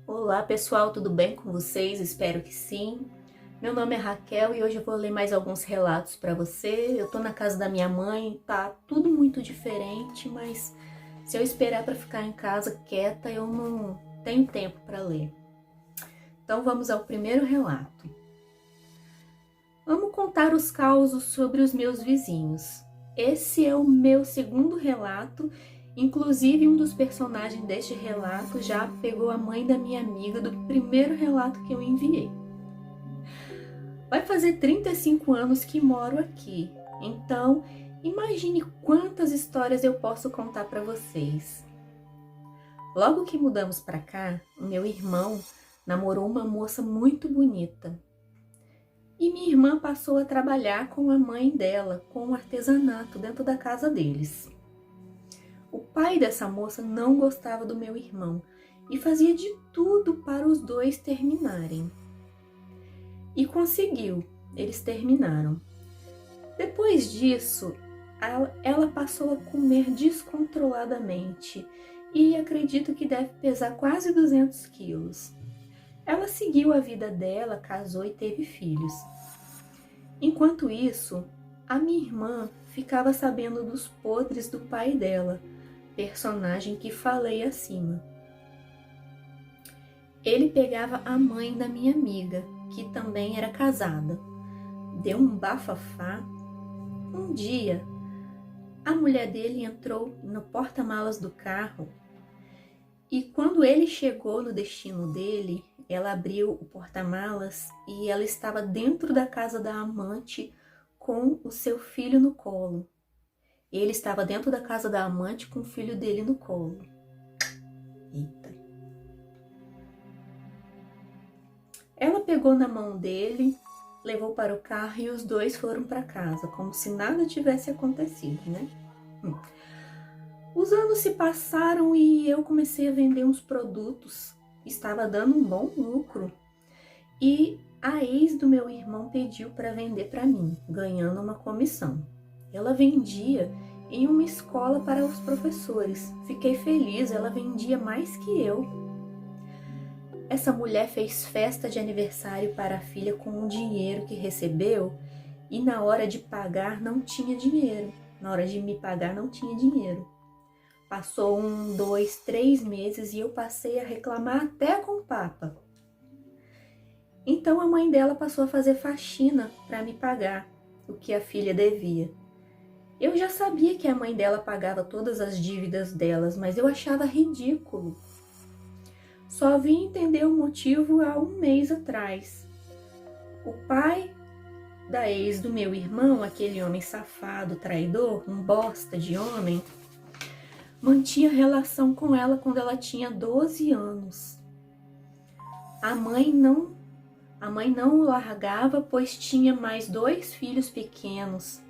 Olá pessoal, tudo bem com vocês? Espero que sim. Meu nome é Raquel e hoje eu vou ler mais alguns relatos para você. Eu tô na casa da minha mãe, tá tudo muito diferente, mas se eu esperar para ficar em casa quieta, eu não tenho tempo para ler. Então vamos ao primeiro relato. Amo contar os causos sobre os meus vizinhos. Esse é o meu segundo relato. Inclusive, um dos personagens deste relato já pegou a mãe da minha amiga do primeiro relato que eu enviei. Vai fazer 35 anos que moro aqui, então imagine quantas histórias eu posso contar para vocês. Logo que mudamos para cá, o meu irmão namorou uma moça muito bonita. E minha irmã passou a trabalhar com a mãe dela, com o artesanato dentro da casa deles. O pai dessa moça não gostava do meu irmão e fazia de tudo para os dois terminarem. E conseguiu, eles terminaram. Depois disso, ela passou a comer descontroladamente e acredito que deve pesar quase 200 quilos. Ela seguiu a vida dela, casou e teve filhos. Enquanto isso, a minha irmã ficava sabendo dos podres do pai dela, personagem que falei acima. Ele pegava a mãe da minha amiga, que também era casada. Deu um bafafá. Um dia, a mulher dele entrou no porta-malas do carro e quando ele chegou no destino dele, ela abriu o porta-malas e ela estava dentro da casa da amante com o seu filho no colo. Ele estava dentro da casa da amante com o filho dele no colo. Eita. Ela pegou na mão dele, levou para o carro e os dois foram para casa, como se nada tivesse acontecido, né? Os anos se passaram e eu comecei a vender uns produtos. Estava dando um bom lucro. E a ex do meu irmão pediu para vender para mim, ganhando uma comissão. Ela vendia em uma escola para os professores. Fiquei feliz, ela vendia mais que eu. Essa mulher fez festa de aniversário para a filha com o dinheiro que recebeu e na hora de pagar não tinha dinheiro. Na hora de me pagar não tinha dinheiro. Passou 1, 2, 3 meses e eu passei a reclamar até com o Papa. Então a mãe dela passou a fazer faxina para me pagar o que a filha devia. Eu já sabia que a mãe dela pagava todas as dívidas delas, mas eu achava ridículo. Só vim entender o motivo há 1 mês atrás. O pai da ex do meu irmão, aquele homem safado, traidor, um bosta de homem, mantinha relação com ela quando ela tinha 12 anos. A mãe não o largava, pois tinha mais 2 filhos pequenos.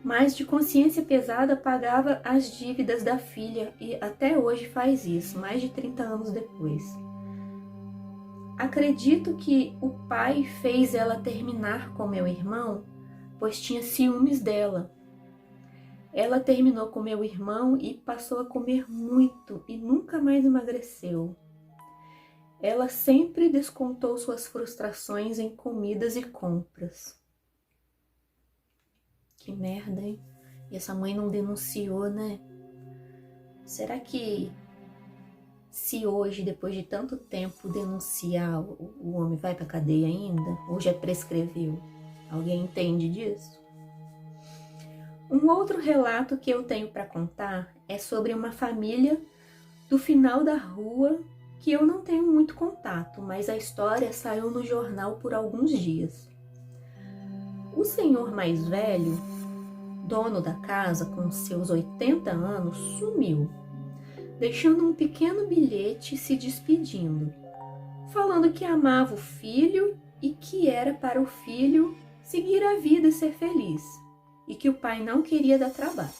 Mas de consciência pesada pagava as dívidas da filha e até hoje faz isso, mais de 30 anos depois. Acredito que o pai fez ela terminar com meu irmão, pois tinha ciúmes dela. Ela terminou com meu irmão e passou a comer muito e nunca mais emagreceu. Ela sempre descontou suas frustrações em comidas e compras. Que merda, hein? E essa mãe não denunciou, né? Será que se hoje, depois de tanto tempo, denunciar, o homem vai pra cadeia ainda? Ou já prescreveu? Alguém entende disso? Um outro relato que eu tenho para contar é sobre uma família do final da rua que eu não tenho muito contato, mas a história saiu no jornal por alguns dias. O senhor mais velho, dono da casa com seus 80 anos, sumiu, deixando um pequeno bilhete se despedindo, falando que amava o filho e que era para o filho seguir a vida e ser feliz, e que o pai não queria dar trabalho.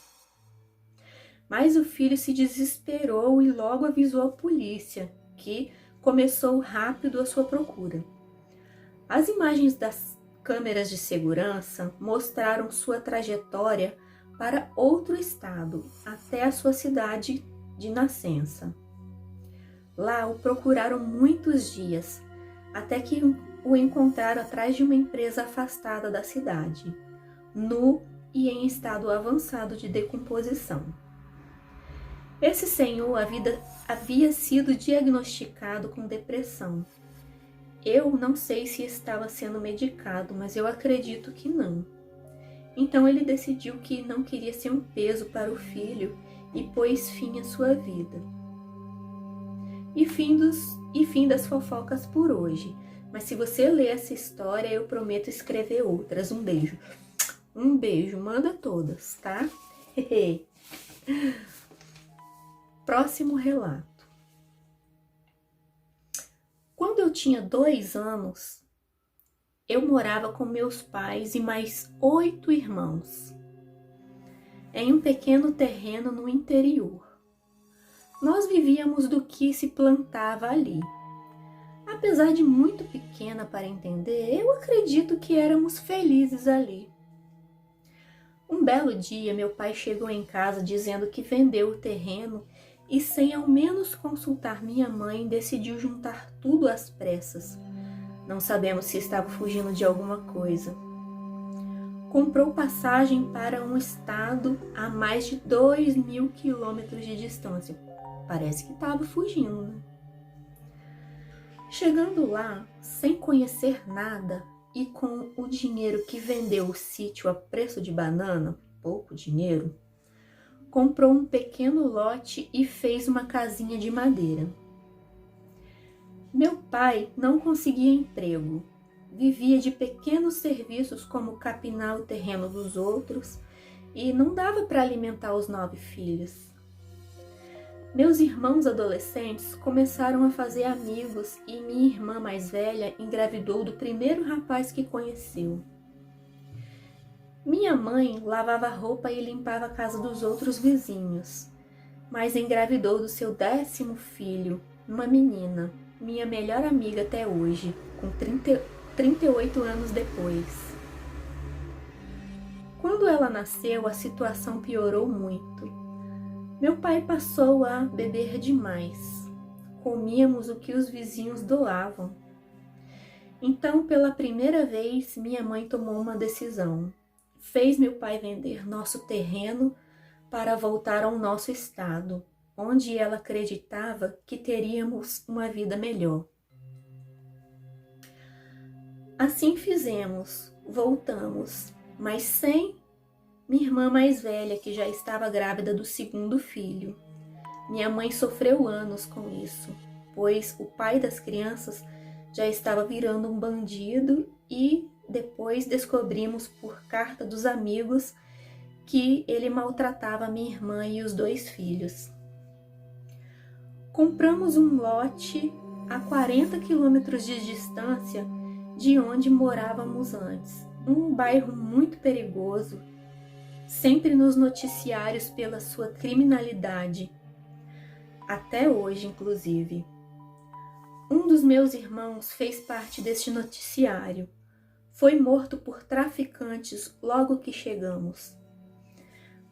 Mas o filho se desesperou e logo avisou a polícia, que começou rápido a sua procura. As imagens das câmeras de segurança mostraram sua trajetória para outro estado, até a sua cidade de nascença. Lá o procuraram muitos dias, até que o encontraram atrás de uma empresa afastada da cidade, nu e em estado avançado de decomposição. Esse senhor havia sido diagnosticado com depressão. Eu não sei se estava sendo medicado, mas eu acredito que não. Então ele decidiu que não queria ser um peso para o filho e pôs fim à sua vida. E fim das fofocas por hoje. Mas se você ler essa história, eu prometo escrever outras. Um beijo. Um beijo, manda todas, tá? Próximo relato. Quando eu tinha 2 anos, eu morava com meus pais e mais 8 irmãos, em um pequeno terreno no interior. Nós vivíamos do que se plantava ali. Apesar de muito pequena para entender, eu acredito que éramos felizes ali. Um belo dia, meu pai chegou em casa dizendo que vendeu o terreno e, sem ao menos consultar minha mãe, decidiu juntar tudo às pressas. Não sabemos se estava fugindo de alguma coisa. Comprou passagem para um estado a mais de 2.000 quilômetros de distância. Parece que estava fugindo, né? Chegando lá, sem conhecer nada e com o dinheiro que vendeu o sítio a preço de banana, pouco dinheiro, comprou um pequeno lote e fez uma casinha de madeira. Meu pai não conseguia emprego, vivia de pequenos serviços como capinar o terreno dos outros e não dava para alimentar os 9 filhos. Meus irmãos adolescentes começaram a fazer amigos e minha irmã mais velha engravidou do primeiro rapaz que conheceu. Minha mãe lavava roupa e limpava a casa dos outros vizinhos, mas engravidou do seu 10º filho, uma menina, minha melhor amiga até hoje, com 38 anos depois. Quando ela nasceu, a situação piorou muito. Meu pai passou a beber demais. Comíamos o que os vizinhos doavam. Então, pela primeira vez, minha mãe tomou uma decisão. Fez meu pai vender nosso terreno para voltar ao nosso estado, onde ela acreditava que teríamos uma vida melhor. Assim fizemos, voltamos, mas sem minha irmã mais velha, que já estava grávida do 2º filho. Minha mãe sofreu anos com isso, pois o pai das crianças já estava virando um bandido e depois descobrimos por carta dos amigos que ele maltratava minha irmã e os 2 filhos. Compramos um lote a 40 quilômetros de distância de onde morávamos antes, um bairro muito perigoso, sempre nos noticiários pela sua criminalidade, até hoje inclusive. Um dos meus irmãos fez parte deste noticiário. Foi morto por traficantes logo que chegamos.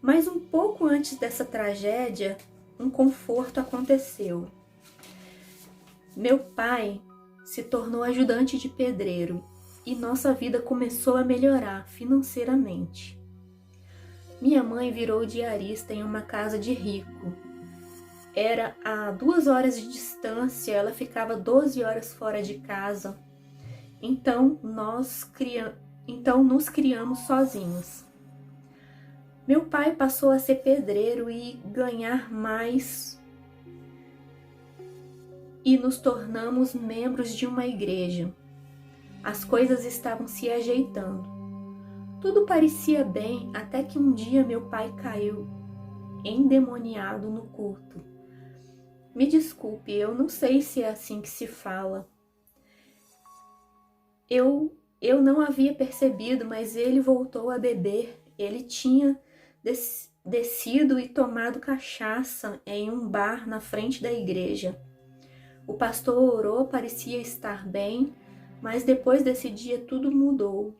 Mas um pouco antes dessa tragédia, um conforto aconteceu. Meu pai se tornou ajudante de pedreiro e nossa vida começou a melhorar financeiramente. Minha mãe virou diarista em uma casa de rico. Era a 2 horas de distância, ela ficava 12 horas fora de casa. Então nos criamos sozinhos. Meu pai passou a ser pedreiro e ganhar mais, e nos tornamos membros de uma igreja. As coisas estavam se ajeitando. Tudo parecia bem até que um dia meu pai caiu endemoniado no culto. Me desculpe, eu não sei se é assim que se fala. Eu não havia percebido, mas ele voltou a beber. Ele tinha descido e tomado cachaça em um bar na frente da igreja. O pastor orou, parecia estar bem, mas depois desse dia tudo mudou.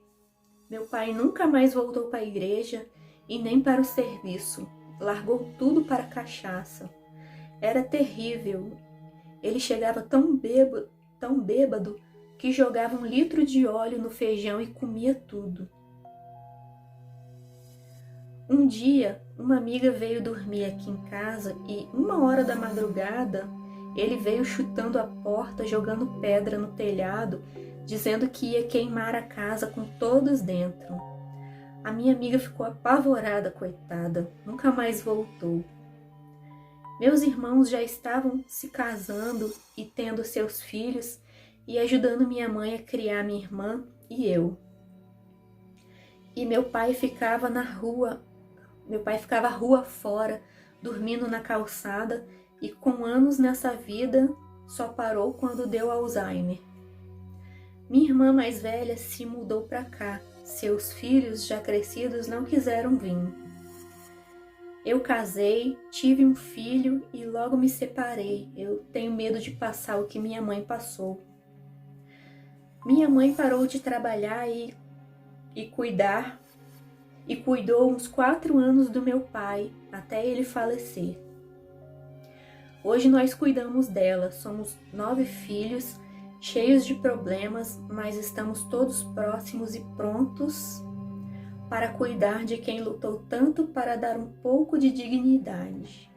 Meu pai nunca mais voltou para a igreja e nem para o serviço. Largou tudo para a cachaça. Era terrível. ele chegava tão bêbado que jogava 1 litro de óleo no feijão e comia tudo. Um dia, uma amiga veio dormir aqui em casa e 1 hora da madrugada, ele veio chutando a porta, jogando pedra no telhado, dizendo que ia queimar a casa com todos dentro. A minha amiga ficou apavorada, coitada, nunca mais voltou. Meus irmãos já estavam se casando e tendo seus filhos e ajudando minha mãe a criar minha irmã e eu. E meu pai ficava rua fora, dormindo na calçada e com anos nessa vida só parou quando deu Alzheimer. Minha irmã mais velha se mudou para cá. Seus filhos já crescidos não quiseram vir. Eu casei, tive um filho e logo me separei. Eu tenho medo de passar o que minha mãe passou. Minha mãe parou de trabalhar e cuidou uns 4 anos do meu pai, até ele falecer. Hoje nós cuidamos dela, somos 9 filhos, cheios de problemas, mas estamos todos próximos e prontos para cuidar de quem lutou tanto para dar um pouco de dignidade.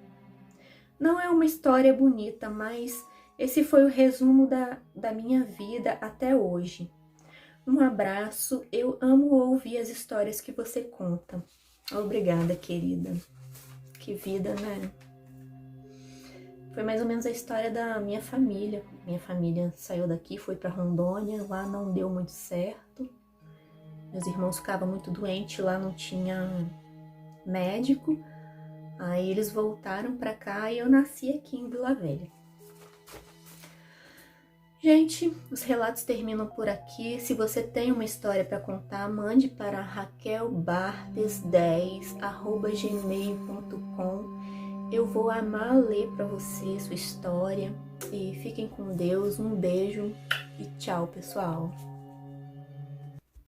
Não é uma história bonita, mas esse foi o resumo da minha vida até hoje. Um abraço, eu amo ouvir as histórias que você conta. Obrigada, querida. Que vida, né? Foi mais ou menos a história da minha família. Minha família saiu daqui, foi para Rondônia, lá não deu muito certo. Meus irmãos ficavam muito doentes, lá não tinha médico. Aí eles voltaram para cá e eu nasci aqui em Vila Velha. Gente, os relatos terminam por aqui. Se você tem uma história para contar, mande para raquelbartes10@gmail.com. Eu vou amar ler para você sua história. E fiquem com Deus. Um beijo e tchau, pessoal.